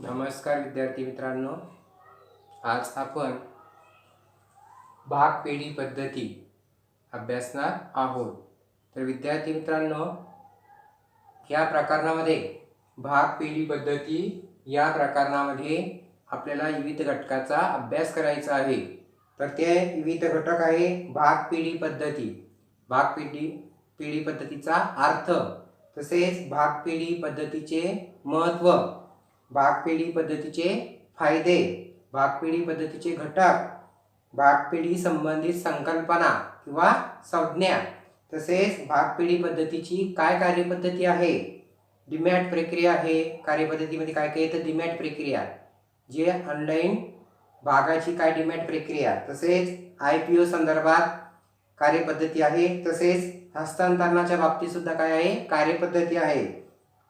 नमस्कार विद्यार्थी मित्रांनो, आज आपण भाग पेढी पद्धती अभ्यासणार आहोत। तर विद्यार्थी मित्रांनो, या प्रकरणामध्ये भाग पेढी पद्धती या प्रकरणामध्ये आपल्याला विविध घटकाचा अभ्यास करायचा आहे। तर ते विविध घटक आहे भाग पेढी पद्धती, भाग पेढी पद्धतीचा अर्थ, तसेच भाग पेढी पद्धतीचे महत्त्व, भाग पेढी पद्धतीचे फायदे, भाग पेढी पद्धतीचे घटक, भाग पेढी संबंधित संकल्पना किंवा संज्ञा, तसेच भाग पेढी पद्धतीची काय कार्यपद्धती आहे, डीमॅट प्रक्रिया आहे। कार्यपद्धतीमध्ये काय काय येतं? डीमॅट प्रक्रिया, जे ऑनलाईन भागाची काय डीमॅट प्रक्रिया, तसेच IPO संदर्भात कार्यपद्धती आहे, तसेच हस्तांतरणाच्या बाबतीत सुद्धा काय आहे? कार्यपद्धती आहे।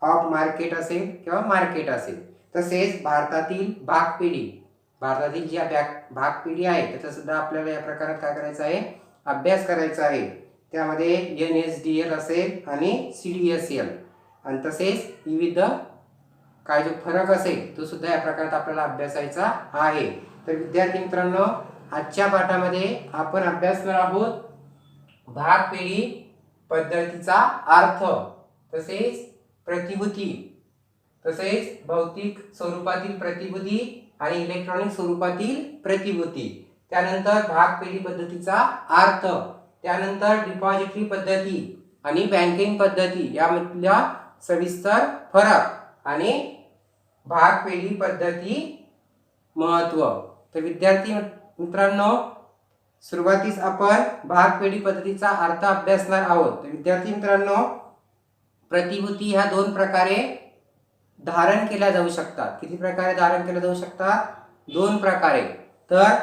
ऑफ मार्केट असेल किंवा मार्केट असेल, तसेच भारतातील भाग पेढी, भारतातील जी भाग पेढी आहे त्याचा सुद्धा आपल्याला या प्रकारात काय करायचं आहे? अभ्यास करायचा आहे। त्यामध्ये NSDL असेल आणि CDSL, आणि तसेच विविध काय जो फरक असेल तो सुद्धा या प्रकारात आपल्याला अभ्यासायचा आहे। तर विद्यार्थी मित्रांनो, आजच्या पाठामध्ये आपण अभ्यासणार आहोत भाग पेढी पद्धतीचा अर्थ, तसेच प्रतिभूती, तसेच भौतिक स्वरूपातील प्रतिभूती आणि इलेक्ट्रॉनिक स्वरूपातील प्रतिभूती, त्यानंतर भाग पेढी पद्धतीचा अर्थ, त्यानंतर डिपॉझिटरी पद्धती आणि बँकिंग पद्धती यामधला सविस्तर फरक, आणि भाग पेढी पद्धती महत्त्व। तर विद्यार्थी मित्रांनो, सुरुवातीस आपण भाग पेढी पद्धतीचा अर्थ अभ्यासणार आहोत। तर विद्यार्थी मित्रांनो, प्रतिभूती ह्या दोन प्रकारे धारण केल्या जाऊ शकतात। किती प्रकारे धारण केल्या जाऊ शकतात? दोन प्रकारे। तर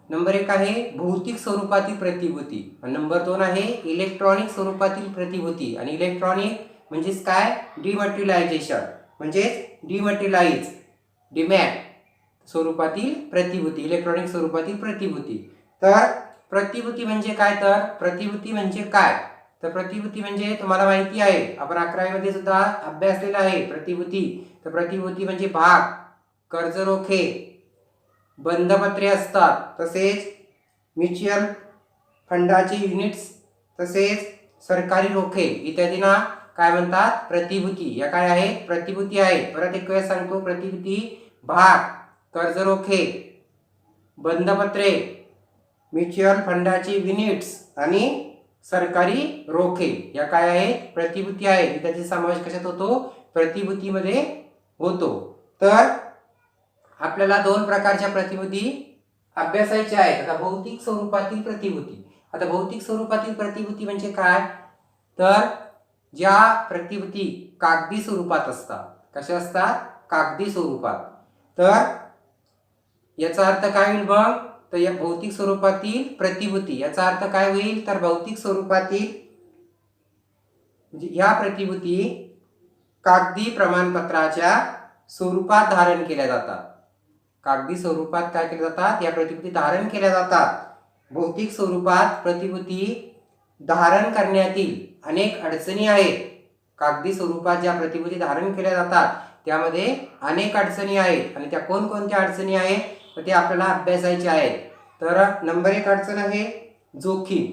नंबर 1 आहे भौतिक स्वरूपातील प्रतिभूती, आणि नंबर 2 आहे इलेक्ट्रॉनिक स्वरूपातील प्रतिभूती। आणि इलेक्ट्रॉनिक म्हणजेच काय? डिमटेरियलायझेशन, म्हणजेच डिमटेरियलाइज, डीमॅट स्वरूपातील प्रतिभूती, इलेक्ट्रॉनिक स्वरूपातील प्रतिभूती। तर प्रतिभूती म्हणजे काय? तर प्रतिभूती म्हणजे काय? तर प्रतिभूती म्हणजे तुम्हाला माहिती आहे, आपण 11वी मध्ये सुद्धा अभ्यासलेला आहे प्रतिभूती। तर प्रतिभूती म्हणजे भाग, कर्ज रोखे, बंधपत्रे असतात, तसेच म्युच्युअल फंडाची युनिट्स, तसेच सरकारी रोखे इत्यादींना काय म्हणतात? प्रतिभूती। या काय आहेत? प्रतिभूती आहेत। परत एक वेळा सांगतो, प्रतिभूती भाग, कर्ज रोखे, बंधपत्रे, म्युच्युअल फंडाची युनिट्स आणि सरकारी रोखे या काय आहेत? प्रतिभूती आहेत। त्याचा समावेश कशात होतो? प्रतिभूतीमध्ये होतो। तर आपल्याला दोन प्रकारच्या प्रतिभूती अभ्यासायच्या आहेत। आता भौतिक स्वरूपातील प्रतिभूती, आता भौतिक स्वरूपातील प्रतिभूती म्हणजे काय? तर ज्या प्रतिभूती कागदी स्वरूपात असतात। कशा असतात? कागदी स्वरूपात। तर याचा अर्थ काय होईल मग? तर या भौतिक स्वरूपातील प्रतिभूती याचा अर्थ काय होईल? तर भौतिक स्वरूपातील म्हणजे या प्रतिभूती कागदी प्रमाणपत्राच्या स्वरूपात धारण केल्या जातात। कागदी स्वरूपात काय केल्या जातात? या प्रतिभूती धारण केल्या जातात। भौतिक स्वरूपात प्रतिभूती धारण करण्यातील अनेक अडचणी आहेत। कागदी स्वरूपात ज्या प्रतिभूती धारण केल्या जातात त्यामध्ये अनेक अडचणी आहेत, आणि त्या कोणकोणत्या अडचणी आहेत तर ते आपल्याला अभ्यासायचे आहेत। तर नंबर 1 अडचण आहे जोखीम।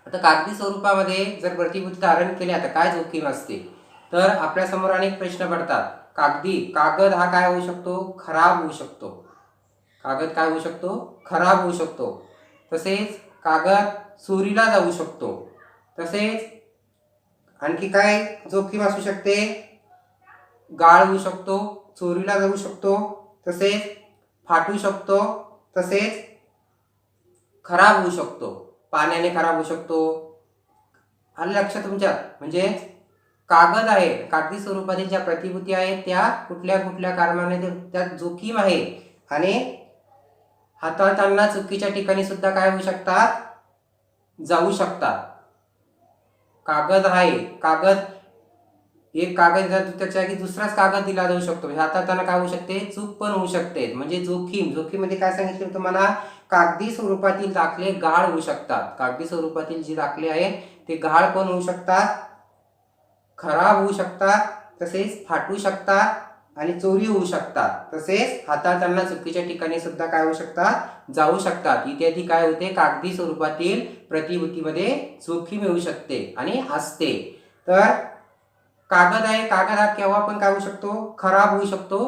आता कागदी स्वरूपामध्ये जर प्रतिभूती धारण केल्या तर काय जोखीम असते? तर आपल्या समोर अनेक प्रश्न पडतात। कागद हा काय होऊ शकतो? खराब होऊ शकतो। कागद काय होऊ शकतो? खराब होऊ शकतो। तसेच कागद चोरीला जाऊ शकतो। तसेच आणखी काय जोखीम असू शकते? गाळ होऊ शकतो, चोरीला जाऊ शकतो, तसेच फाटू शकतो, तसेच खराब होऊ शकतो, पाण्याने खराब होऊ शकतो। आलं लक्षात तुमच्या? म्हणजे कागद आहे, कागदी स्वरूपातील ज्या प्रतिभूती आहेत त्या कुठल्या कुठल्या कारणाने त्यात जोखीम आहे, आणि हाताळताना चुकीच्या ठिकाणी सुद्धा काय होऊ शकतात? जाऊ शकतात। कागद आहे, कागद एक कागद त्याच्या जागी दुसराच कागद दिला जाऊ शकतो, म्हणजे हाताळताना काय होऊ शकते? चूक पण होऊ शकते। म्हणजे जोखीम मध्ये काय सांगितलं तुम्हाला? कागदी स्वरूपातील दाखले गाळ होऊ शकतात। कागदी स्वरूपातील जे दाखले आहेत ते गाळ पण होऊ शकतात, खराब होऊ शकतात, तसेच फाटू शकतात आणि चोरी होऊ शकतात, तसेच हाताळताना चुकीच्या ठिकाणी सुद्धा काय होऊ शकतात, जाऊ शकतात इत्यादी काय होते, कागदी स्वरूपातील प्रतिभूतीमध्ये जोखीम येऊ शकते आणि असते. तर कागद आहे, कागद हा केव्हा पण काय होऊ शकतो, खराब होऊ शकतो,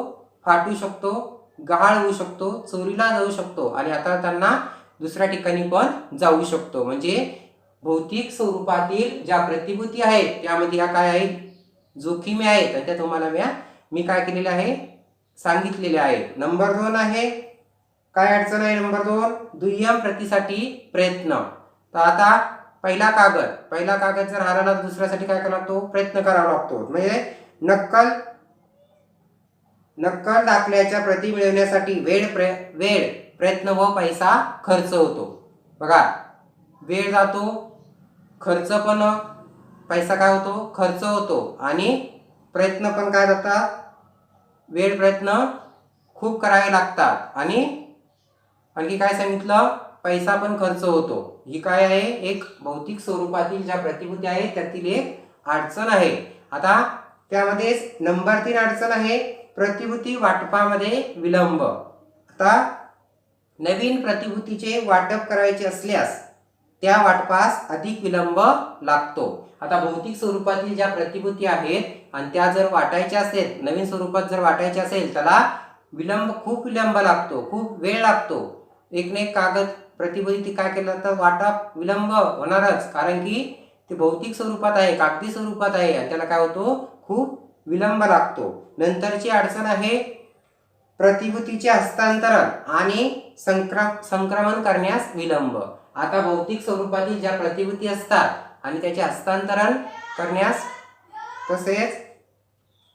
फाटू शकतो, गहाळ होऊ शकतो, चोरीला जाऊ शकतो आणि हाताळताना दुसऱ्या ठिकाणी पण जाऊ शकतो. म्हणजे भौतिक स्वरूपातील ज्या प्रतिभूती आहेत त्यामध्ये ह्या काय आहेत, जोखीमी आहेत आणि त्या तुम्हाला मी काय केलेले आहे, सांगितलेले आहे. नंबर 2 आहे, काय अडचण आहे नंबर 2, दुय्यम प्रतीसाठी प्रयत्न. तर आता पहिला कागद जर हरवला तर दुसऱ्यासाठी काय करावा लागतो, प्रयत्न करावा लागतो. म्हणजे नक्कल दाखल्याच्या प्रती मिळवण्यासाठी वेळ, प्रयत्न व पैसा खर्च होतो. बघा, वेळ जातो, खर्च पण, पैसा काय होतो, खर्च होतो आणि प्रयत्न पण काय जातात, वेळ प्रयत्न खूप करावे लागतात आणि आणखी काय सांगितलं, पैसा पण खर्च होतो. ही काय आहे, एक भौतिक स्वरूपातील ज्या प्रतिभूती आहेत त्यातील एक अडचण आहे. आता त्यामध्येच नंबर 3 अडचण आहे, प्रतिभूती वाटपामध्ये विलंब. आता नवीन प्रतिभूतीचे वाटप करायचे असल्यास त्या वाटपास अधिक विलंब लागतो. आता भौतिक स्वरूपातील ज्या प्रतिभूती आहेत आणि त्या जर वाटायच्या असेल, नवीन स्वरूपात जर वाटायच्या असेल, त्याला खूप विलंब लागतो, खूप वेळ लागतो. एक ना एक कागद प्रतिभूती काय केलं तर वाटप विलंब होणारच, कारण की ते भौतिक स्वरूपात आहे, कागदी स्वरूपात आहे आणि त्याला काय होतो, खूप विलंब लागतो. नंतरची अडचण आहे प्रतिभूतीचे हस्तांतरण आणि संक्रमण करण्यास विलंब. आता भौतिक स्वरूपातील ज्या प्रतिभूती असतात आणि त्याचे हस्तांतरण करण्यास तसेच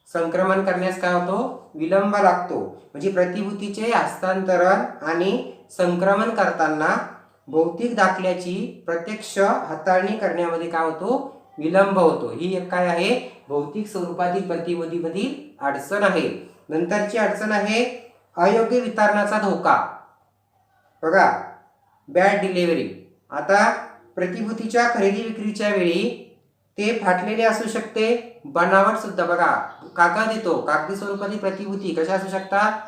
संक्रमण करण्यास काय होतो, विलंब लागतो. म्हणजे प्रतिभूतीचे हस्तांतरण आणि संक्रमण करताना भौतिक दाखल्याची प्रत्यक्ष हाताळणी करण्यामध्ये काय होतो, विलंब होतो. ही एक काय आहे, भौतिक स्वरूपातील प्रतिभूतीमधील अडचण आहे. नंतरची अडचण आहे अयोग्य वितरणाचा धोका. बघा, बॅड डिलिव्हरी. आता प्रतिभूतीच्या खरेदी विक्रीच्या वेळी ते फाटलेले असू शकते, बनावट सुद्धा. बघा, कागद येतो, कागदी स्वरूपातील प्रतिभूती कशा असू शकतात,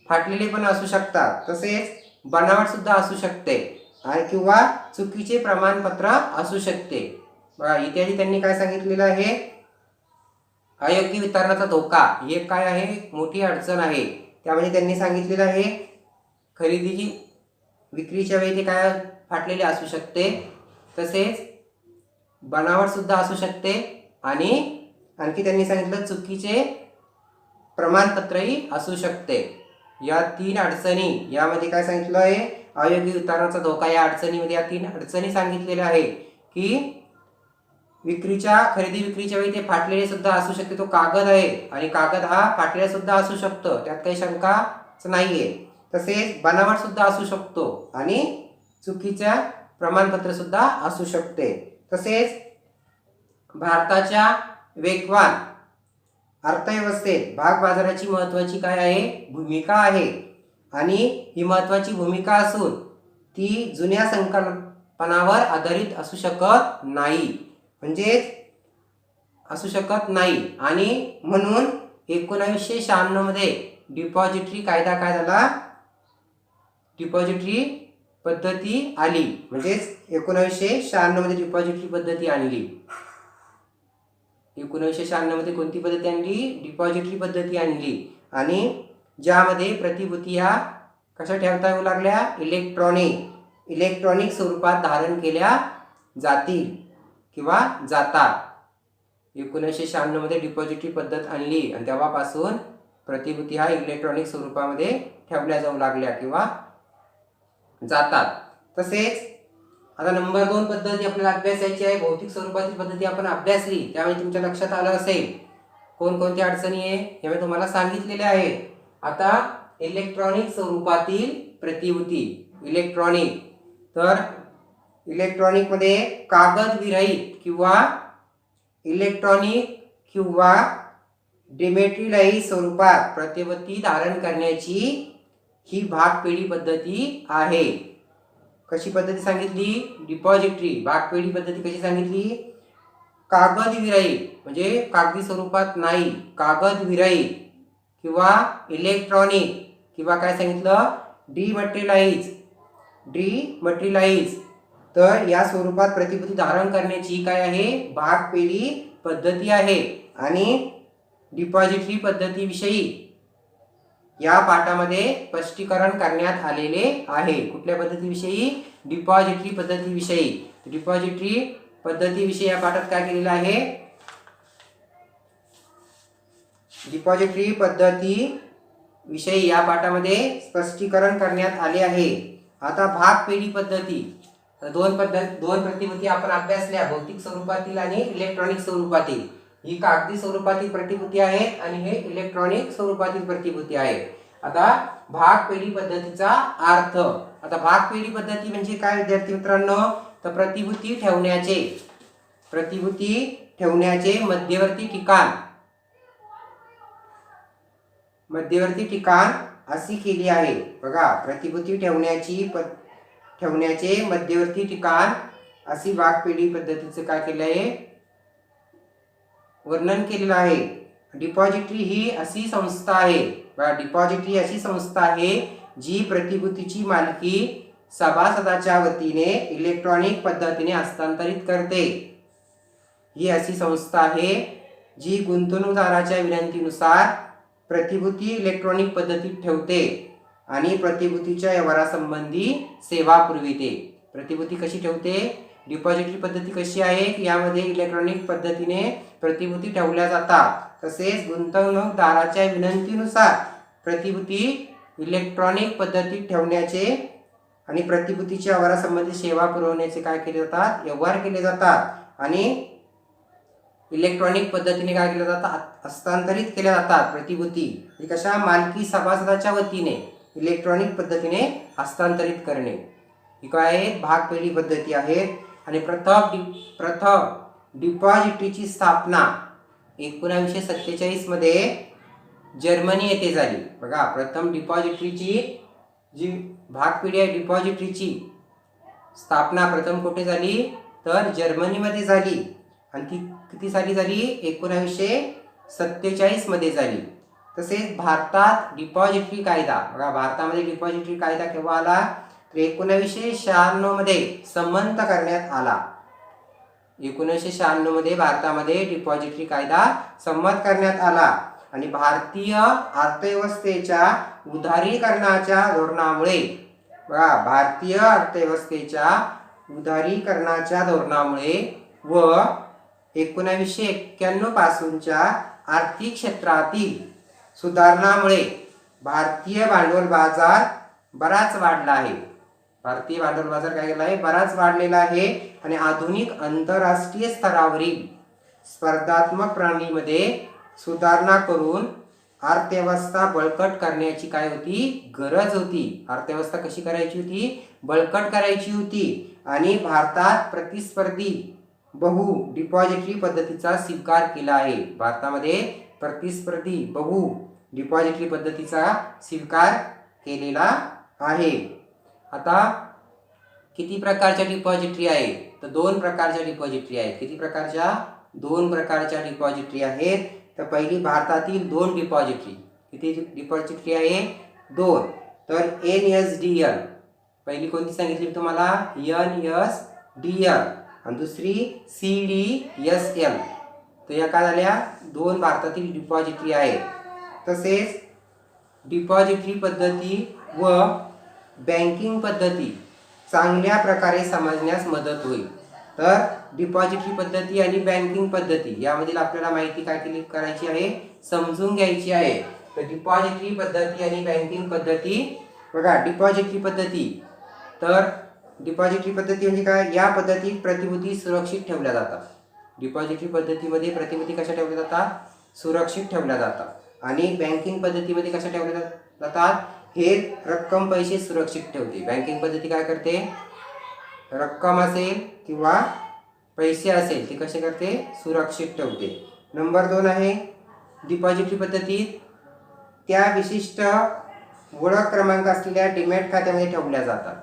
फाटलेले पण असू शकतात, तसेच बनावट सुद्धा असू शकते आणि किंवा चुकीचे प्रमाणपत्र असू शकते. बघा, इत्यादी त्यांनी काय सांगितलेलं आहे, अयोग्य वितरणाचा धोका हे काय आहे, मोठी अडचण आहे. त्यामध्ये त्यांनी सांगितलेलं आहे खरेदीची विक्रीच्या वेळी ते काय फाटलेले असू शकते, तसेच बनावट सुद्धा असू शकते आणि आणखी त्यांनी सांगितलं चुकीचे प्रमाणपत्रही असू शकते. या 3 अडचणी यामध्ये काय सांगितलं आहे, अयोग्य वितरणाचा धोका या अडचणीमध्ये या 3 अडचणी सांगितलेल्या आहे की खरेदी विक्रीच्या वेळी ते फाटलेले सुद्धा असू शकते. तो कागद आहे आणि कागद हा फाटलेला सुद्धा असू शकतो, त्यात काही शंकाच नाहीये. तसेच बनावट सुद्धा असू शकतो आणि चुकीच्या प्रमाणपत्र सुद्धा असू शकते. तसेच भारताच्या वेगवान अर्थव्यवस्थेत भाग बाजाराची महत्वाची काय आहे, भूमिका आहे आणि ही महत्वाची भूमिका असून ती जुन्या संकल्पनावर आधारित असू शकत नाही, असू शकत नाही. आणि म्हणून 1996 मध्ये डिपॉझिटरी कायदा काय झाला, डिपॉझिटरी पद्धती आली. म्हणजेच 1996 मध्ये डिपॉझिटरी पद्धती आणली. 1996 मध्ये कोणती पद्धती आणली, डिपॉझिटरी पद्धती आणली आणि ज्यामध्ये प्रतिभूती ह्या कशा ठेवता येऊ लागल्या, इलेक्ट्रॉनिक स्वरूपात धारण केल्या जातील किंवा जातात. 1996 मध्ये डिपॉझिटरी पद्धत आणली आणि तेव्हापासून प्रतिभूती ह्या इलेक्ट्रॉनिक स्वरूपामध्ये ठेवल्या जाऊ लागल्या किंवा जातात. तसेच आता नंबर 2 पद्धती आपल्याला अभ्यासायची आहे. भौतिक स्वरूपातील पद्धती आपण अभ्यासली, त्यामुळे तुमच्या लक्षात आलं असेल कोणकोणत्या अडचणी आहे हे मी तुम्हाला सांगितलेले आहे. आता इलेक्ट्रॉनिक स्वरूपातील प्रतिभूती, तर इलेक्ट्रॉनिक मध्ये कागद विरहित किंवा इलेक्ट्रॉनिक किंवा डिमॅटेरियलाइज स्वरूपात प्रतिभूती धारण करण्याची ही भागपेढी पद्धती आहे. कशी पद्धती सांगितली, डिपॉझिटरी भागपेढी पद्धती कशी सांगितली, कागद विरहित म्हणजे कागदी स्वरूपात नाही, कागद विरहित किंवा इलेक्ट्रॉनिक किंवा काय सांगितलं डिमटेरियलाइज तर या स्वरूपात प्रतिभूती धारण करण्याची काय आहे भागपेढी पद्धती आहे. आणि डिपॉझिटरी पद्धतीविषयी या पाठामध्ये स्पष्टीकरण करण्यात आलेले आहे. कुठल्या पद्धतीविषयी डिपॉझिटरी पद्धतीविषयी. डिपॉझिटरी पद्धतीविषयी या पाठात काय केलेलं आहे डिपॉझिटरी पद्धती विषयी या पाठामध्ये स्पष्टीकरण करण्यात आले आहे. आता भागपेढी पद्धती दोन प्रतिभूती आपण अभ्यासल्या भौतिक स्वरूपातील आणि इलेक्ट्रॉनिक स्वरूपातील. ही कागदी स्वरूपातील प्रतिभूती आहेत आणि हे इलेक्ट्रॉनिक स्वरूपातील प्रतिभूती आहेत. आता भागपेढी पद्धतीचा अर्थ. आता भागपेढी पद्धती म्हणजे काय विद्यार्थी मित्रांनो तर प्रतिभूती ठेवण्याचे मध्यवर्ती ठिकाण अशी केली आहे. बघा प्रतिभूती ठेवण्याचे मध्यवर्ती ठिकाण अशी भागपेढी पद्धतीचं काय केलं आहे वर्णन केलेलं आहे. डिपॉझिटरी ही अशी संस्था आहे. बघा डिपॉझिटरी अशी संस्था आहे जी प्रतिभूतीची मालकी सभासदाच्या वतीने इलेक्ट्रॉनिक पद्धतीने हस्तांतरित करते. ही अशी संस्था आहे जी गुंतवणूकदाराच्या विनंतीनुसार प्रतिभूती इलेक्ट्रॉनिक पद्धतीत ठेवते आणि प्रतिभूतीच्या व्यवहारासंबंधी सेवा पुरविते. प्रतिभूती कशी ठेवते डिपॉझिटरी पद्धती कशी आहे की यामध्ये इलेक्ट्रॉनिक पद्धतीने प्रतिभूती ठेवल्या जातात. तसेच गुंतवणूकदाराच्या विनंतीनुसार प्रतिभूती इलेक्ट्रॉनिक पद्धतीत ठेवण्याचे आणि प्रतिभूतीच्या व्यवहारासंबंधी सेवा पुरवण्याचे काय केले जातात व्यवहार केले जातात. आणि इलेक्ट्रॉनिक पद्धतीने काय केले जातात हस्तांतरित केल्या जातात प्रतिभूती. कशा मालकी सभासदाच्या वतीने इलेक्ट्रॉनिक पद्धतीने हस्तांतरित करणे. ही काय आहेत भागपेढी पद्धती आहेत. आणि प्रथम डिपॉझिटरीची स्थापना 1947 मध्ये जर्मनी येथे झाली. बघा प्रथम डिपॉझिटरीची जी भागपेढी आहे डिपॉझिटरीची स्थापना प्रथम कुठे झाली तर जर्मनीमध्ये झाली. आणि ती किती साली झाली 1947 मध्ये झाली. तसेच भारतात डिपॉझिटरी कायदा बघा भारतामध्ये डिपॉझिटरी कायदा केव्हा आला तर 1996 मध्ये संमत करण्यात आला. 1996 मध्ये भारतामध्ये डिपॉझिटरी कायदा संमत करण्यात आला. आणि भारतीय अर्थव्यवस्थेच्या उदारीकरणाच्या धोरणामुळे व 1991 पासूनच्या आर्थिक क्षेत्रातील सुधारणामुळे भारतीय भांडवल बाजार बराच वाढला आहे. भारतीय भांडवल बाजार काय केला आहे बराच वाढलेला आहे. आणि आधुनिक आंतरराष्ट्रीय स्तरावरील स्पर्धात्मक प्रणालीमध्ये सुधारणा करून अर्थव्यवस्था बळकट करण्याची काय होती गरज होती. अर्थव्यवस्था कशी करायची होती बळकट करायची होती. आणि भारतात प्रतिस्पर्धी बहु डिपॉझिटरी पद्धतीचा स्वीकार केला आहे. भारतामध्ये प्रतिस्पर्धी बहु डिपॉझिटरी पद्धतीचा स्वीकार केलेला आहे. आता किती प्रकारच्या डिपॉझिटरी आहे तर 2 प्रकारच्या डिपॉझिटरी आहेत. किती प्रकारच्या 2 प्रकारच्या डिपॉझिटरी आहेत. तर पहिली भारतातील 2 डिपॉझिटरी. किती डिपॉझिटरी आहे 2. तर NSDL पहिली कोणती सांगितली तुम्हाला NSDL आणि दुसरी CDSL. तर या काय झाल्या 2 भारतातील डिपॉझिटरी आहेत. तसेच डिपॉझिटरी पद्धती व बँकिंग पद्धती चांगल्या प्रकारे समजण्यास मदत होईल. तर डिपॉझिटरी पद्धती आणि बँकिंग पद्धती यामधील आपल्याला माहिती काय करायची आहे समजून घ्यायची आहे. तर डिपॉझिटरी पद्धती आणि बँकिंग पद्धती. बघा डिपॉझिटरी पद्धती तर डिपॉझिटरी पद्धती म्हणजे काय या पद्धतीत प्रतिभूती सुरक्षित ठेवल्या जातात. डिपॉझिटरी पद्धतीमध्ये प्रतिभूती कशा ठेवल्या जातात सुरक्षित ठेवल्या जातात. आणि बँकिंग पद्धतीमध्ये कशा ठेवल्या जातात हे रक्कम पैसे सुरक्षित ठेवते. बँकिंग पद्धती काय करते रक्कम असेल किंवा पैसे असेल ते कसे करते सुरक्षित ठेवते. नंबर 2 आहे डिपॉझिटरी पद्धतीत त्या विशिष्ट ओळख क्रमांक असलेल्या डीमॅट खात्यामध्ये ठेवल्या जातात.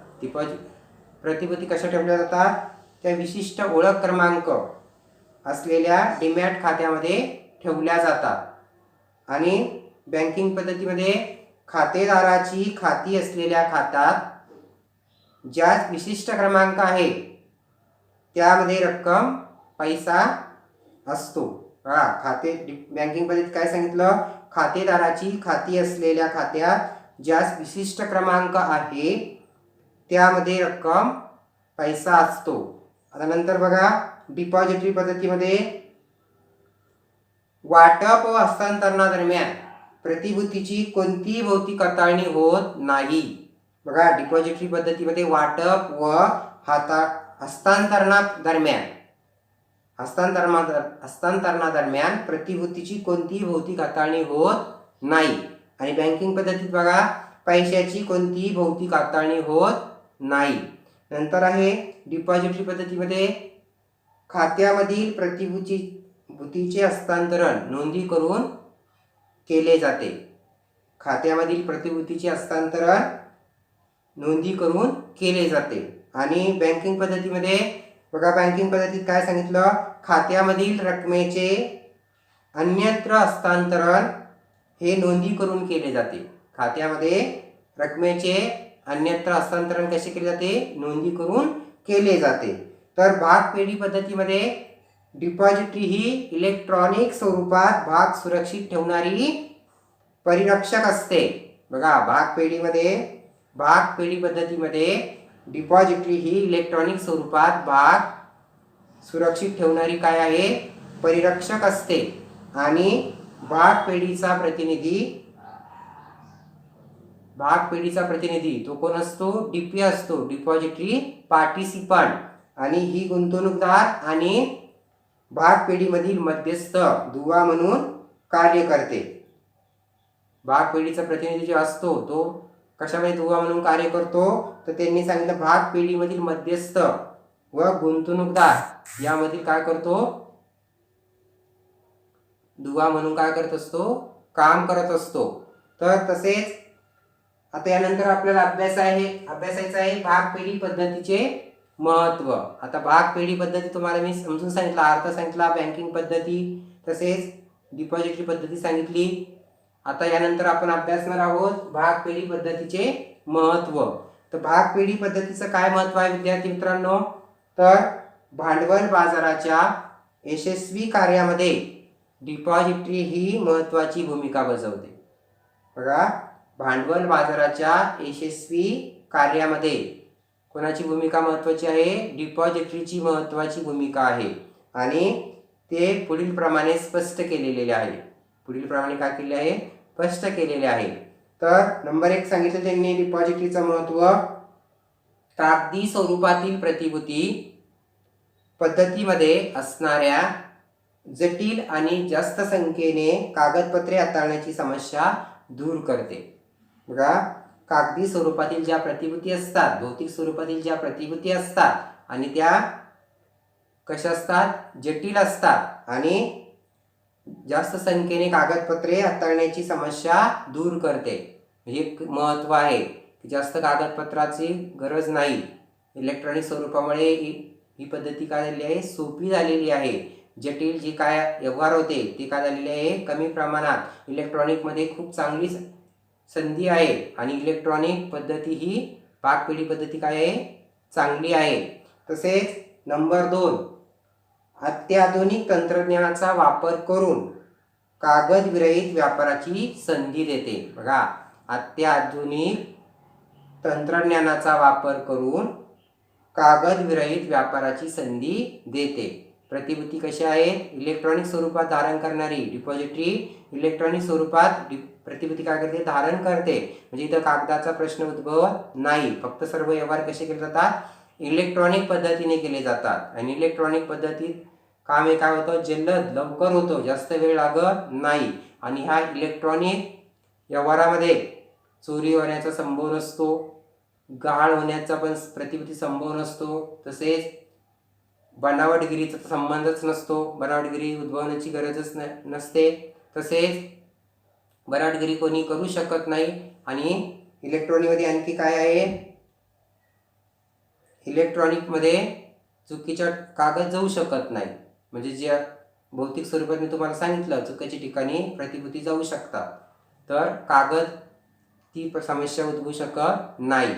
प्रतिभूती कशा ठेवल्या जातात त्या विशिष्ट ओळख क्रमांक असलेल्या डीमॅट खात्यामध्ये ठेवल्या जातात. आणि बँकिंग पद्धतीमध्ये खातेदाराची खाती असलेल्या खात्यात ज्या विशिष्ट क्रमांक आहे त्यामध्ये रक्कम पैसा असतो. खाते बँकिंग पद्धतीत काय सांगितलं, खातेदाराची खाती असलेल्या खात्यात ज्या विशिष्ट क्रमांक आहे त्यामध्ये रक्कम पैसा असतो. आता नंतर बघा डिपॉझिटरी पद्धतीमध्ये वाटप व हस्तांतरणादरम्यान प्रतिभूतीची कोणतीही भौतिक हाताळणी होत नाही. बघा डिपॉझिटरी पद्धतीमध्ये वाटप व हस्तांतरणादरम्यान प्रतिभूतीची कोणतीही भौतिक हाताळणी होत नाही. आणि बँकिंग पद्धतीत बघा पैशाची कोणतीही भौतिक हाताळणी होत नाही. नंतर आहे डिपॉझिटरी पद्धतीमध्ये खात्यामधील प्रतिभूतीचे हस्तांतरण नोंदी करून केले जाते. खात्यामधील प्रतिभूतीचे हस्तांतरण नोंदी करून केले जाते. आणि बँकिंग पद्धतीमध्ये बघा बँकिंग पद्धतीत काय सांगितलं, खात्यामधील रकमेचे अन्यत्र हस्तांतरण हे नोंदी करून केले जाते. खात्यामध्ये रकमेचे अन्यत्र हस्तांतरण कसे केले जाते, नोंदी करून केले जाते. तर भाग पेढी पद्धतीमध्ये डिपॉझिटरी ही इलेक्ट्रॉनिक स्वरूपात भाग सुरक्षित ठेवणारी परिरक्षक असते. बघा भाग पेढी पद्धतीमध्ये डिपॉझिटरी ही इलेक्ट्रॉनिक स्वरूपात भाग सुरक्षित ठेवणारी काय आहे, परिरक्षक असते. आणि भाग पेढीचा प्रतिनिधी तो कोण असतो, डीपी असतो, डिपॉझिटरी पार्टिसिपंट. आणि ही गुंतवणूकदार आणि भाग पेढीमधील मध्यस्थ दुवा म्हणून कार्य करते. भाग पेढीचा प्रतिनिधी जो असतो तो कशामध्ये दुवा म्हणून कार्य करतो, तर त्यांनी सांगितलं भाग पेढीमधील मध्यस्थ व गुंतवणूकदार यामधील काय करतो, दुवा म्हणून काय करत असतो, काम करत असतो. तर तसेच आता यानंतर आपल्याला अभ्यासायचं आहे भाग पेढी पद्धतीचे महत्व. आता भाग पेढी पद्धती तुम्हाला मी समजून सांगितला, अर्थ सांगितला, बँकिंग पद्धती तसेच डिपॉझिटरी पद्धती सांगितली. आता यानंतर आपण अभ्यासणार आहोत भाग पेढी पद्धतीचे महत्व. तर भाग पेढी पद्धतीचं काय महत्व आहे विद्यार्थी मित्रांनो, तर भांडवल बाजाराच्या यशस्वी कार्यामध्ये डिपॉझिटरी ही महत्त्वाची भूमिका बजावते. बघा भांडवल बाजाराच्या यशस्वी कार्यामध्ये कोणाची भूमिका महत्त्वाची आहे, डिपॉझिटरीची महत्त्वाची भूमिका आहे. आणि ते पुढील प्रमाणे स्पष्ट केलेले आहे. काय केले आहे, स्पष्ट केलेले आहे. तर नंबर 1 सांगितलं त्यांनी डिपॉझिटरीचं महत्त्व, कागदी स्वरूपातील प्रतिभूती पद्धतीमध्ये असणाऱ्या जटिल आणि जास्त संख्येने कागदपत्रे हाताळण्याची समस्या दूर करते. बघा कागदी स्वरूपातील ज्या प्रतिभूती असतात, भौतिक स्वरूपातील ज्या प्रतिभूती असतात आणि त्या कशा असतात, जटिल असतात आणि जास्त संख्येने कागदपत्रे हाताळण्याची समस्या दूर करते. हे महत्त्व आहे की जास्त कागदपत्राची गरज नाही. इलेक्ट्रॉनिक स्वरूपामुळे ही पद्धती काय झालेली आहे, सोपी झालेली आहे. जटिल जे काय व्यवहार होते ते काय झालेले आहे, कमी प्रमाणात. इलेक्ट्रॉनिकमध्ये खूप चांगली संधी आहे आणि इलेक्ट्रॉनिक पद्धती ही भाग पेढी पद्धती काय आहे, चांगली आहे. तसेच नंबर 2 अत्याधुनिक तंत्रज्ञानाचा वापर करून कागद विरहित व्यापाराची संधी देते. बघा अत्याधुनिक तंत्रज्ञानाचा वापर करून कागद विरहित व्यापाराची संधी देते. प्रतिभूती कशी आहेत, इलेक्ट्रॉनिक स्वरूपात धारण करणारी. डिपॉझिटरी इलेक्ट्रॉनिक स्वरूपात प्रतिभूती काय करते, धारण करते. म्हणजे इथं कागदाचा प्रश्न उद्भवत नाही. फक्त सर्व व्यवहार कसे केले जातात, इलेक्ट्रॉनिक पद्धतीने केले जातात. आणि इलेक्ट्रॉनिक पद्धतीत काम हे काय होतं, जलद लवकर होतं, जास्त वेळ लागत नाही. आणि ह्या इलेक्ट्रॉनिक व्यवहारामध्ये चोरी होण्याचा संभव नसतो, गहाळ होण्याचा पण प्रतिभूती संभव नसतो. तसेच बनावटगिरीचा संबंधच नसतो, बनावटगिरी उद्भवण्याची गरजच नसते. तसेच बनावटगिरी कोणी करू शकत नाही. आणि इलेक्ट्रॉनिकमध्ये आणखी काय आहे, इलेक्ट्रॉनिकमध्ये चुकीचा कागद जाऊ शकत नाही. म्हणजे जे भौतिक स्वरूपात मी तुम्हाला सांगितलं चुकीच्या ठिकाणी प्रतिभूती जाऊ शकतात, तर कागद ती समस्या उद्भवू शकत नाही.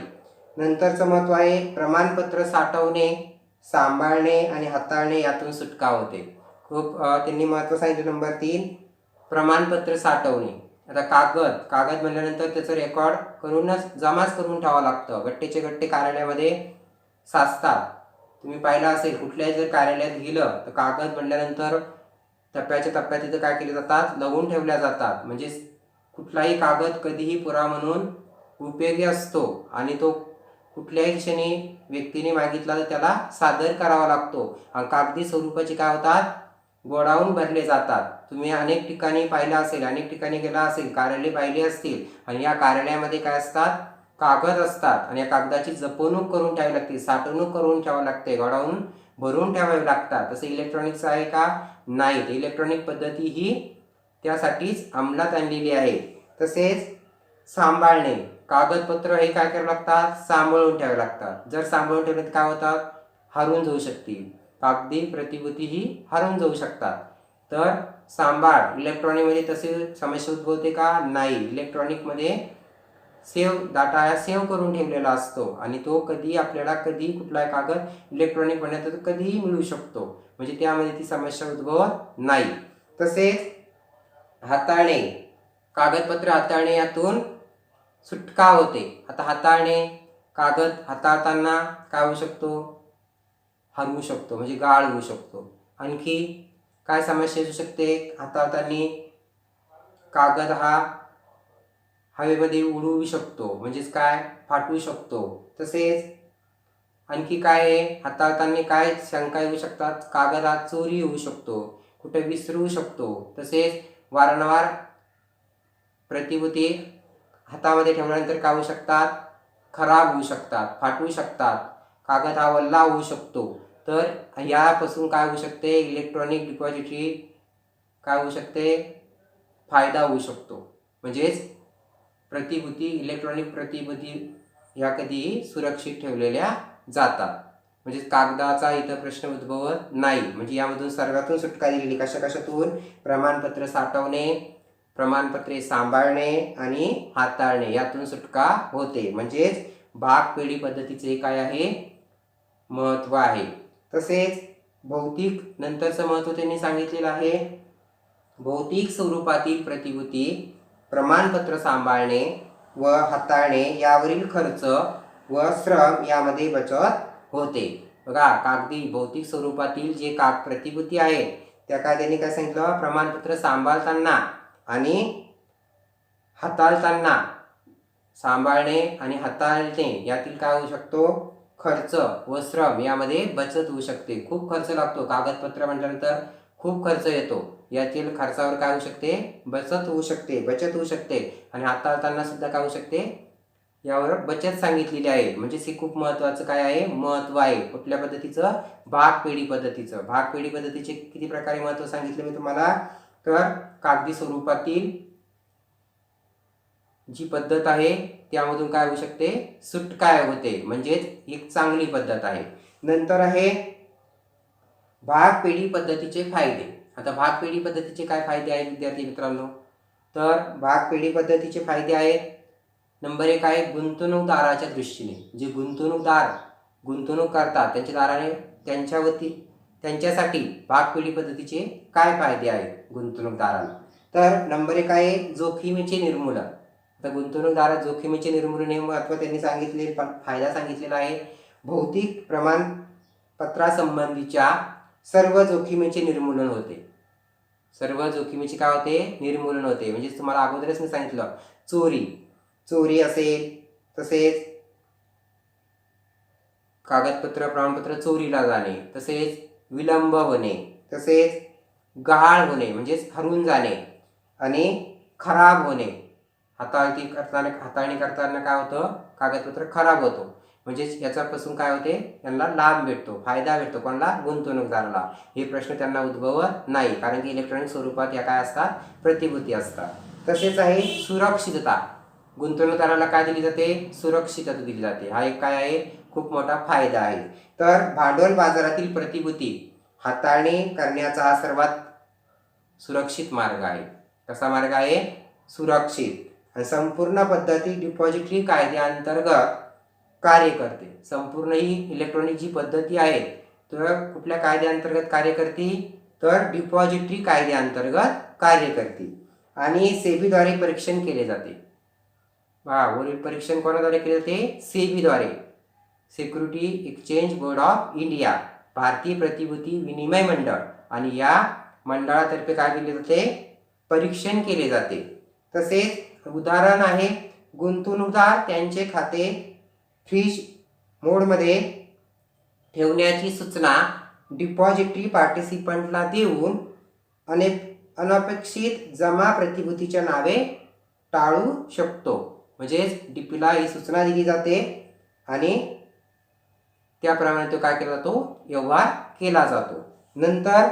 नंतरचं महत्व आहे प्रमाणपत्र साठवणे, सांभाळणे आणि हाताळणे यातून सुटका होते. खूप त्यांनी महत्व सांगितलं. नंबर 3 प्रमाणपत्र साठवणे. आता कागद म्हणल्यानंतर त्याचं रेकॉर्ड करूनच जमाच करून ठेवावं लागतं. गट्टेचे गट्टे कार्यालयामध्ये साचतात. तुम्ही पाहिलं असेल कुठल्याही जर कार्यालयात गेलं तर कागद म्हणल्यानंतर टप्प्याच्या टप्प्यात तिथं काय केले जातात, लवून ठेवल्या जातात. म्हणजे कुठलाही कागद कधीही पुरावा म्हणून उपयोगी असतो आणि तो कुठल्याही क्षणी व्यक्तीने मागितला तर त्याला सादर करावा लागतो. आणि कागदी स्वरूपाचे काय होतात, गोडाऊन भरले जातात. तुम्ही अनेक ठिकाणी पाहिलं असेल, अनेक ठिकाणी गेला असेल, कार्यालय पाहिली असतील आणि या कार्यालयामध्ये काय असतात, कागद असतात आणि या कागदाची जपणूक करून ठेवावी लागते, साठवणूक करून ठेवावी लागते, गोडाऊन भरून ठेवावे लागतात. तसं इलेक्ट्रॉनिक्स आहे का, नाही. इलेक्ट्रॉनिक पद्धती ही त्यासाठीच अंमलात आणलेली आहे. तसेच सांभाळणे. कागदपत्र हे काय करावं लागतात, सांभाळून ठेवावे लागतात. जर सांभाळून ठेवले तर काय होतात, हरवून जाऊ शकतील. कागदी प्रतिभूती ही हरवून जाऊ शकतात. तर सांभाळ. इलेक्ट्रॉनिकमध्ये तसे समस्या उद्भवते का, नाही. इलेक्ट्रॉनिकमध्ये डाटा सेव्ह करून ठेवलेला असतो आणि तो कधी आपल्याला कधी कुठलाही कागद इलेक्ट्रॉनिक बनवतो कधीही मिळू शकतो. म्हणजे त्यामध्ये ती समस्या उद्भवत नाही. तसेच हाताळणे. कागदपत्र हाताळणे यातून सुटका होते. आता हाताळणे, कागद हाताळताना काय होऊ शकतो, हरवू शकतो, म्हणजे गाळ होऊ शकतो. आणखी काय समस्या येऊ शकते, हाताळताना कागद हा हवेमध्ये उडू शकतो, म्हणजेच काय फाटू शकतो. तसेच आणखी काय आहे, हाताळताना काय शंका येऊ शकतात, कागद हा चोरी होऊ शकतो, कुठे विसरू शकतो. तसेच वारंवार प्रतिभूती हातामध्ये ठेवल्यानंतर काय होऊ शकतात, खराब होऊ शकतात, फाटू शकतात, कागद हा वल्ला होऊ शकतो. तर यापासून काय होऊ शकते, इलेक्ट्रॉनिक डिपॉझिटरी काय होऊ शकते, फायदा होऊ शकतो. म्हणजेच प्रतिभूती, इलेक्ट्रॉनिक प्रतिभूती ह्या कधीही सुरक्षित ठेवलेल्या जातात. म्हणजे कागदाचा इथं प्रश्न उद्भवत नाही. म्हणजे यामधून सर्वातून सुटका दिलेली. कशातून, प्रमाणपत्र साठवणे, प्रमाणपत्रे सांभाळणे आणि हाताळणे यातून सुटका होते. म्हणजेच भाग पेढी पद्धतीचे काय आहे, महत्व आहे. तसेच भौतिक, नंतरचं महत्व त्यांनी सांगितलेलं आहे. भौतिक स्वरूपातील प्रतिभूती प्रमाणपत्र सांभाळणे व हाताळणे यावरील खर्च व श्रम यामध्ये बचत होते. बघा, कागदी भौतिक स्वरूपातील जे प्रतिभूती आहे त्या काय त्यांनी काय सांगितलं, प्रमाणपत्र सांभाळताना आणि हाताळताना, सांभाळणे आणि हाताळणे यातील काय होऊ शकतो, खर्च व श्रम यामध्ये बचत होऊ शकते. खूप खर्च लागतो, कागदपत्र म्हटल्यानंतर खूप खर्च येतो. यातील खर्चावर काय होऊ शकते, बचत होऊ शकते. आणि हाताळताना सुद्धा काय होऊ शकते, यावर बचत सांगितलेली आहे. म्हणजे हे खूप महत्त्वाचं काय आहे, महत्त्व आहे. कुठल्या पद्धतीचं, भाग पेढी पद्धतीचं. भाग पेढी पद्धतीचे किती प्रकारे महत्त्व सांगितले मी तुम्हाला, तर कागदी स्वरूपातील जी पद्धत आहे त्यामधून काय होऊ शकते, सुटका होते. म्हणजेच एक चांगली पद्धत आहे. नंतर आहे भाग पेढी पद्धतीचे फायदे. आता भाग पेढी पद्धतीचे काय फायदे आहेत विद्यार्थी मित्रांनो, तर भाग पेढी पद्धतीचे फायदे आहेत. नंबर 1 आहे गुंतवणूकदाराच्या दृष्टीने. जे गुंतवणूकदार गुंतवणूक करतात त्यांच्यासाठी भाग पेढी पद्धतीचे काय फायदे आहेत गुंतवणूकदारांना, तर नंबर 1 आहे जोखमीचे निर्मूलन. आता गुंतवणूकदारात जोखमीचे निर्मूलन हे महत्त्व त्यांनी सांगितले, फायदा सांगितलेला आहे. भौतिक प्रमाणपत्रासंबंधीच्या सर्व जोखमीचे निर्मूलन होते. सर्व जोखमीचे काय होते, निर्मूलन होते. म्हणजे तुम्हाला अगोदरच मी सांगितलं, चोरी असेल, तसेच कागदपत्र प्रमाणपत्र चोरीला जाणे, तसेच विलंब होणे, तसेच गहाळ होणे म्हणजेच हरवून जाणे आणि खराब होणे. हाताळणी करताना काय होतं, कागदपत्र खराब होतो. म्हणजेच याच्यापासून काय होते, त्यांना लाभ भेटतो, फायदा भेटतो. कोणाला, गुंतवणूकदाराला. हे प्रश्न त्यांना उद्भवत नाही, कारण की इलेक्ट्रॉनिक स्वरूपात या काय असतात, प्रतिभूती असतात. तसेच आहे सुरक्षितता. गुंतवणूकदाराला काय दिली जाते, सुरक्षितता दिली जाते. हा एक काय आहे, खूप मोठा फायदा आहे. तर भांडवल बाजारातील प्रतिभूती हाताळणी करण्याचा हा सर्वात सुरक्षित मार्ग आहे. कसा मार्ग आहे? सुरक्षित. आणि संपूर्ण पद्धती डिपॉझिटरी कायद्याअंतर्गत कार्य करते. संपूर्ण ही इलेक्ट्रॉनिक जी पद्धती आहे तर कुठल्या कायद्याअंतर्गत कार्य करते? तर डिपॉझिटरी कायद्याअंतर्गत कार्य करते. आणि सेबीद्वारे परीक्षण केले जाते. वरील परीक्षण कोणाद्वारे केले जाते? सेबीद्वारे, security exchange board of India, भारतीय प्रतिभूती विनिमय मंडळ. आणि या मंडळातर्फे काय केले जाते? परीक्षण केले जाते. तसेच उदाहरण आहे, गुंतवणूकदार त्यांचे खाते फ्रीज मोडमध्ये ठेवण्याची सूचना डिपॉझिटरी पार्टिसिपंटला देऊन अनपेक्षित जमा प्रतिभूतीच्या नावे टाळू शकतो. म्हणजेच डीपीला ही सूचना दिली जाते आणि त्याप्रमाणे तो काय केला जातो? व्यवहार केला जातो. नंतर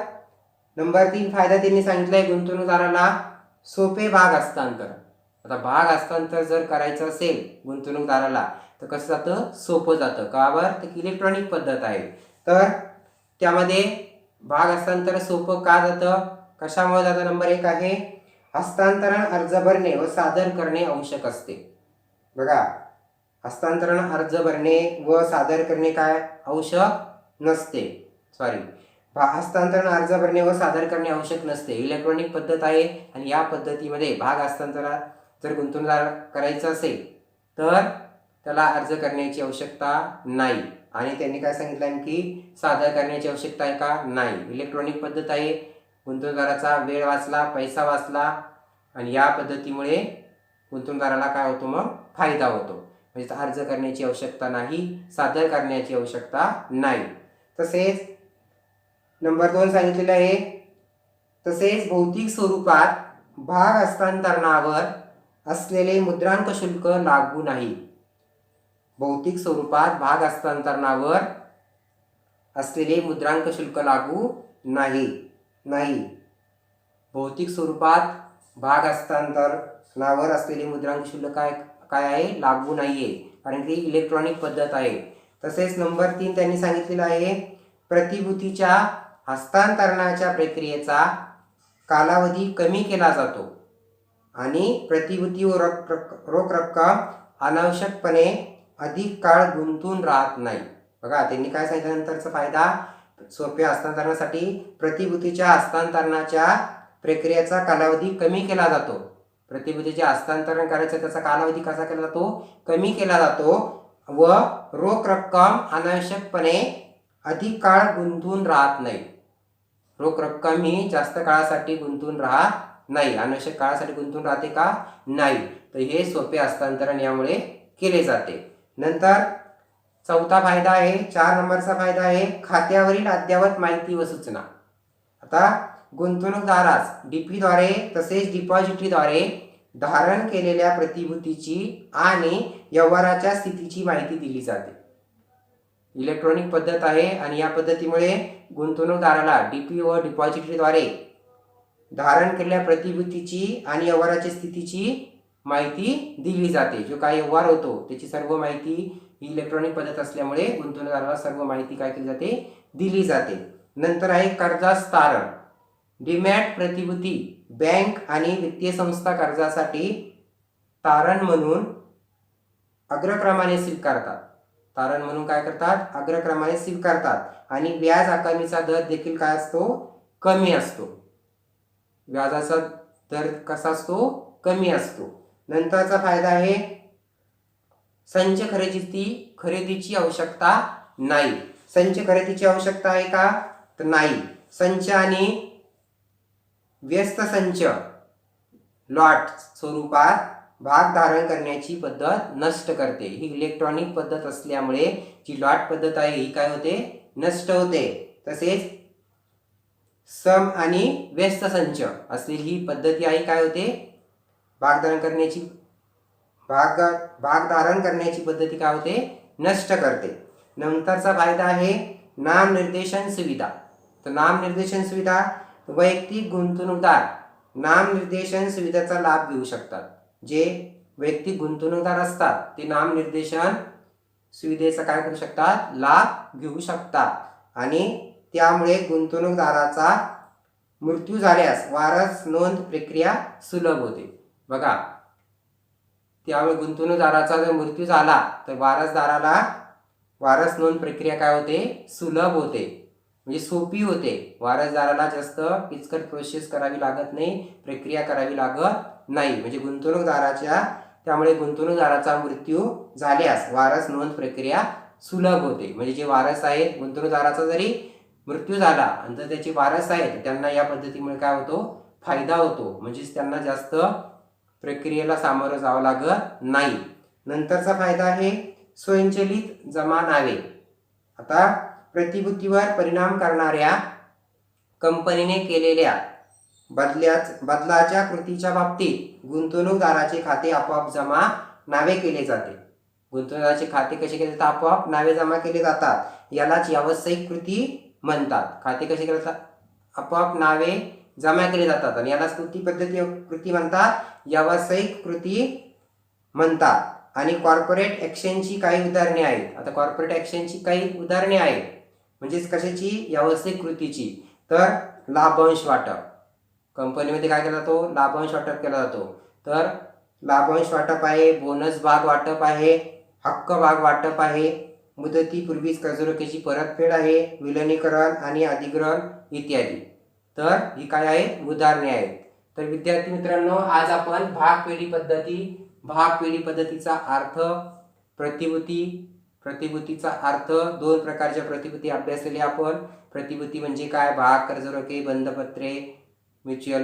नंबर 3 फायदा त्यांनी सांगितलाय गुंतवणूकदाराला सोपे भाग हस्तांतरण. आता भाग हस्तांतर जर करायचं असेल गुंतवणूकदाराला तर कसं जातं? सोपं जातं. का बरं? तर इलेक्ट्रॉनिक पद्धत आहे. तर त्यामध्ये भाग हस्तांतर सोपं का जातं? कशामुळे जातं? नंबर 1 आहे, हस्तांतरण अर्ज भरणे व सादर करणे आवश्यक असते. बघा, हस्तांतरण अर्ज भरणे व सादर करणे काय आवश्यक नसते. हस्तांतरण अर्ज भरणे व सादर करणे आवश्यक नसते. इलेक्ट्रॉनिक पद्धत आहे आणि या पद्धतीमध्ये भाग हस्तांतरण जर गुंतवणूकदार करायचं असेल तर त्याला अर्ज करण्याची आवश्यकता नाही. आणि त्यांनी काय सांगितलं की सादर करण्याची आवश्यकता आहे का? नाही. इलेक्ट्रॉनिक पद्धत आहे. गुंतवणूकदाराचा वेळ वाचला, पैसा वाचला आणि या पद्धतीमुळे गुंतवणूकदाराला काय होतो? मग फायदा होतो. म्हणजे अर्ज करण्याची आवश्यकता नाही, सादर करण्याची आवश्यकता नाही. तसेच नंबर 2 सांगितलेलं आहे, तसेच भौतिक स्वरूपात भाग हस्तांतरणावर असलेले मुद्रांक शुल्क लागू नाही. भौतिक स्वरूपात भाग हस्तांतरणावर असलेले मुद्रांक शुल्क लागू नाही. भौतिक स्वरूपात भाग हस्तांतरणावर असलेले मुद्रांक शुल्क काय आहे? लागू नाहीये, कारण की इलेक्ट्रॉनिक पद्धत आहे. तसेच नंबर 3 त्यांनी सांगितलेलं आहे, प्रतिभूतीच्या हस्तांतरणाच्या प्रक्रियेचा कालावधी कमी केला जातो आणि प्रतिभूती व रोख रक्कम अनावश्यकपणे अधिक काळ गुंतून राहत नाही. बघा, त्यांनी काय सांगितलं नंतरचा फायदा? सोप्या हस्तांतरणासाठी प्रतिभूतीच्या हस्तांतरणाच्या प्रक्रियेचा कालावधी कमी केला जातो. प्रतिभूतीचे हस्तांतरण करायचं त्याचा कालावधी कसा केला जातो? कमी केला जातो. व रोख रक्कम अनावश्यकपणे अधिक काळ गुंतून राहत नाही. रोख रक्कम ही जास्त काळासाठी गुंतून राहत नाही. अनावश्यक काळासाठी गुंतून राहते का? नाही. तर हे सोपे हस्तांतरण यामुळे केले जाते. नंतर चौथा फायदा आहे, 4 नंबरचा फायदा आहे, खात्यावरील अद्ययावत माहिती व सूचना. आता गुंतवणूकदारास डीपीद्वारे तसेच डिपॉझिटरीद्वारे धारण केलेल्या प्रतिभूतीची आणि व्यवहाराच्या स्थितीची माहिती दिली जाते. इलेक्ट्रॉनिक पद्धत आहे आणि या पद्धतीमुळे गुंतवणूकदाराला डीपी व डिपॉझिटरीद्वारे धारण केलेल्या प्रतिभूतीची आणि व्यवहाराच्या स्थितीची माहिती दिली जाते. जो काही व्यवहार होतो त्याची सर्व माहिती ही इलेक्ट्रॉनिक पद्धत असल्यामुळे गुंतवणूकदाराला सर्व माहिती काय केली जाते? दिली जाते. नंतर आहे कर्जास तारण. डीमॅट प्रतिभूती बँक आणि वित्तीय संस्था कर्जासाठी तारण म्हणून अग्रक्रमाने स्वीकारतात. तारण म्हणून काय करतात? अग्रक्रमाने स्वीकारतात आणि व्याज आकारणीचा दर देखील काय असतो? कमी असतो. व्याजाचा दर कसा असतो? कमी असतो. नंतरचा फायदा आहे, संच खरेदीची आवश्यकता नाही. संच खरेदीची आवश्यकता आहे का? तर नाही. संच आणि व्यस्त संच लॉट स्वरूपात भाग धारण करण्याची पद्धत नष्ट करते. ही इलेक्ट्रॉनिक पद्धत असल्यामुळे जी लॉट पद्धत आहे ही काय होते? नष्ट होते. तसेच सम आणि व्यस्त संच असलेली ही पद्धती आहे काय होते? भाग धारण करण्याची पद्धती काय होते? नष्ट करते. नंतरचा फायदा आहे नामनिर्देशन सुविधा. तर नामनिर्देशन सुविधा, वैयक्तिक गुंतवणूकदार नामनिर्देशन सुविधेचा लाभ घेऊ शकतात. जे वैयक्तिक गुंतवणूकदार असतात ते नामनिर्देशन सुविधेचा काय करू शकतात? लाभ घेऊ शकतात. आणि त्यामुळे गुंतवणूकदाराचा मृत्यू झाल्यास वारस नोंद प्रक्रिया सुलभ होते. बघा, त्यामुळे गुंतवणूकदाराचा जर मृत्यू झाला तर वारसदाराला वारस नोंद प्रक्रिया काय होते, सुलभ होते, म्हणजे सोपी होते. वारसदाराला जास्त किचकट प्रोसेस करावी लागत नाही, प्रक्रिया करावी लागत नाही. म्हणजे त्यामुळे गुंतवणूकदाराचा मृत्यू झाल्यास वारस नोंद प्रक्रिया सुलभ होते. म्हणजे जे वारस आहेत, गुंतवणूकदाराचा जरी मृत्यू झाला आणि जर त्याचे वारस आहेत त्यांना या पद्धतीमुळे काय होतो, फायदा होतो. म्हणजेच त्यांना जास्त प्रक्रियेला सामोरं जावं लागत नाही. नंतरचा फायदा आहे स्वयंचलित जमा नावे. आता प्रतिभूतीवर परिणाम करणाऱ्या कंपनीने केलेल्या बदलाच्या कृतीच्या बाबतीत गुंतवणूकदाराचे खाते आपोआप जमा नावे केले जाते. गुंतवणूकदाराचे खाते कसे केले जातात, आपोआप नावे जमा केले जातात. यालाच व्यावसायिक कृती म्हणतात. खाते कसे केले जातात, आपोआप नावे जमा केले जातात आणि यालाच कृती म्हणतात, व्यावसायिक कृती म्हणतात. आणि कॉर्पोरेट ॲक्शनची काही उदाहरणे आहेत. आता कॉर्पोरेट ॲक्शनची काही उदाहरणे आहेत म्हणजेच कशाची, व्यावसायिक कृतीची. तर लाभांश वाटप, कंपनीमध्ये काय केला जातो, लाभांश वाटप केला जातो. तर लाभांश वाटप आहे, बोनस भाग वाटप आहे, हक्क भाग वाटप आहे, मुदतीपूर्वीच कर्जरोख्याची परतफेड आहे, विलिनीकरण आणि अधिग्रहण इत्यादी. तर ही काय आहेत, उदाहरणे आहेत. तर विद्यार्थी मित्रांनो, आज आपण भाग पेढी पद्धतीचा अर्थ, प्रतिभूतीचा अर्थ, दोन प्रकारच्या प्रतिभूती अभ्यासलेल्या आपण. प्रतिभूती म्हणजे काय, भाग, कर्जरोखे, बंधपत्रे, म्युच्युअल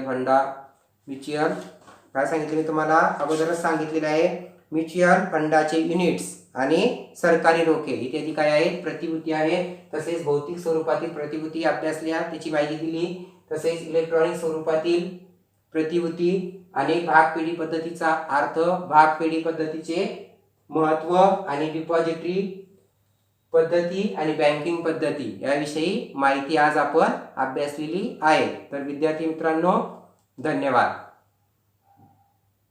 काय सांगितले मी तुम्हाला अगोदरच सांगितलेलं आहे. म्युच्युअल फंडाचे युनिट्स आणि सरकारी रोखे इत्यादी काय आहेत, प्रतिभूती आहेत. तसेच भौतिक स्वरूपातील प्रतिभूती अभ्यासल्या, त्याची माहिती दिली. तसेच इलेक्ट्रॉनिक स्वरूपातील प्रतिभूती आणि भाग पेढी पद्धतीचा अर्थ, भाग पेढी पद्धतीचे महत्त्व आणि डिपॉझिटरी पद्धती आणि बँकिंग पद्धती याविषयी माहिती आज आपण अभ्यासलेली आहे. तर विद्यार्थी मित्रांनो, धन्यवाद.